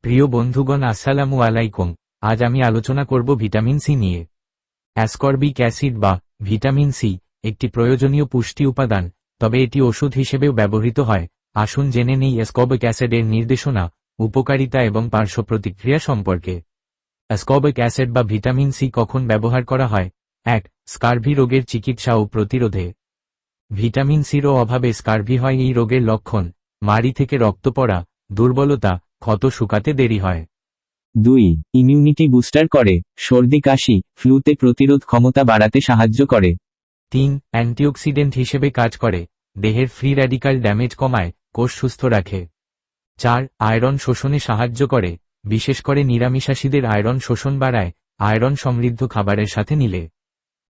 প্রিয় বন্ধুগণ, আসসালামু আলাইকুম। আজ আমি আলোচনা করব ভিটামিন সি নিয়ে। অ্যাসকর্বিক অ্যাসিড বা ভিটামিন সি একটি প্রয়োজনীয় পুষ্টি উপাদান, তবে এটি ওষুধ হিসেবেও ব্যবহৃত হয়। আসুন জেনে নেই অ্যাসকর্বিক অ্যাসিডের নির্দেশনা, উপকারিতা এবং পার্শ্ব প্রতিক্রিয়া সম্পর্কে। অ্যাসকর্বিক অ্যাসিড বা ভিটামিন সি কখন ব্যবহার করা হয়? 1. স্কার্ভি রোগের চিকিৎসা ও প্রতিরোধে। ভিটামিন সির অভাবে স্কার্ভি হয় এই রোগের লক্ষণ। মাড়ি থেকে রক্ত পড়া, দুর্বলতা, ক্ষত শুকাতে দেরি হয়। 2. ইমিউনিটি বুস্টার করে, সর্দি কাশি, ফ্লুতে প্রতিরোধ ক্ষমতা বাড়াতে সাহায্য করে। 3. অ্যান্টিঅক্সিডেন্ট হিসেবে কাজ করে, দেহের ফ্রি র্যাডিক্যাল ড্যামেজ কমায়, কোষ সুস্থ রাখে। 4. আয়রন শোষণে সাহায্য করে, বিশেষ করে নিরামিষাশীদের আয়রন শোষণ বাড়ায়, আয়রন সমৃদ্ধ খাবারের সাথে নিলে।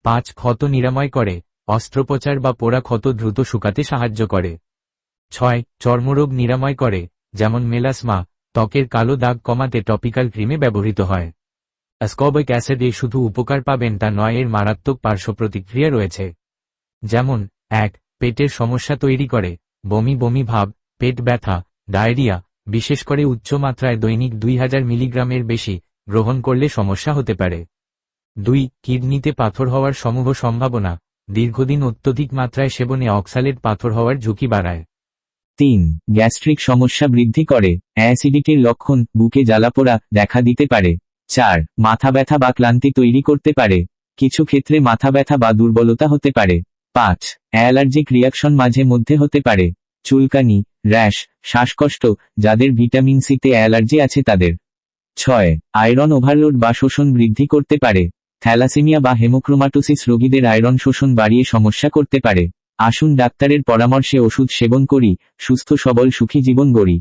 5. ক্ষত নিরাময় করে, অস্ত্রোপচার বা পোড়া ক্ষত দ্রুত শুকাতে সাহায্য করে। 6. চর্মরোগ নিরাময় করে, যেমন মেলাসমা, ত্বকের কালো দাগ কমাতে টপিক্যাল ক্রিমে ব্যবহৃত হয়। অ্যাসকর্বিক অ্যাসিডে শুধু উপকার পাবেন তা নয়, এর মারাত্মক পার্শ্ব প্রতিক্রিয়া রয়েছে। যেমন 1. পেটের সমস্যা তৈরি করে, বমি বমি ভাব, পেট ব্যথা, ডায়রিয়া, বিশেষ করে উচ্চ মাত্রায় দৈনিক 2000 মিলিগ্রামের বেশি গ্রহণ করলে সমস্যা হতে পারে। 2. কিডনিতে পাথর হওয়ার সমূহ সম্ভাবনা, দীর্ঘদিন অত্যধিক মাত্রায় সেবনে অক্সালেট পাথর হওয়ার ঝুঁকি বাড়ায়। 3. গ্যাস্ট্রিক সমস্যা বৃদ্ধি করে, অ্যাসিডিটির লক্ষণ, বুকে জ্বালাপোড়া দেখা দিতে পারে। 4. মাথা ব্যথা বা ক্লান্তি তৈরি করতে পারে, কিছু ক্ষেত্রে মাথা ব্যথা বা দুর্বলতা হতে পারে। 5. অ্যালার্জিক রিয়াকশন মাঝে মধ্যে হতে পারে, চুলকানি, র্যাশ, শ্বাসকষ্ট, যাদের ভিটামিন সিতে অ্যালার্জি আছে তাদের। 6. আয়রন ওভারলোড বা শোষণ বৃদ্ধি করতে পারে, থ্যালাসেমিয়া বা হেমোক্রোমাটোসিস রোগীদের আয়রন শোষণ বাড়িয়ে সমস্যা করতে পারে। আসুন ডাক্তারের পরামর্শে ওষুধ সেবন করি, সুস্থ সবল সুখী জীবন গড়ি।